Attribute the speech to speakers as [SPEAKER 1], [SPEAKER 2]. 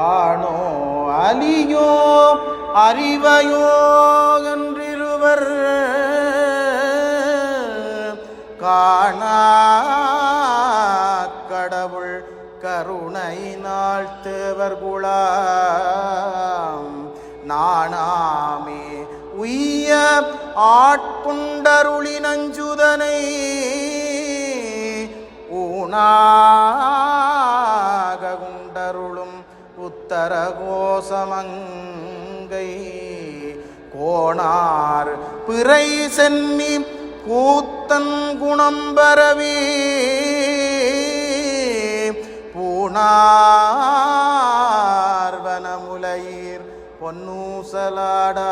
[SPEAKER 1] ஆணோ அலியோ அறிவையோ என்றிருவர் காணா கடவுள் கருணையினால் தேவர் குலாம் நாணாமே உய்ய ஆட்புண்டருளி நஞ்சுதனை ஊனாக குண்டருளும் உத்தர கோசமங்கை கோணார் பிறை சென்னி கூத்தன் குணம்பரவி பூணார்வனமுலையீர் பொன்னூசலாடா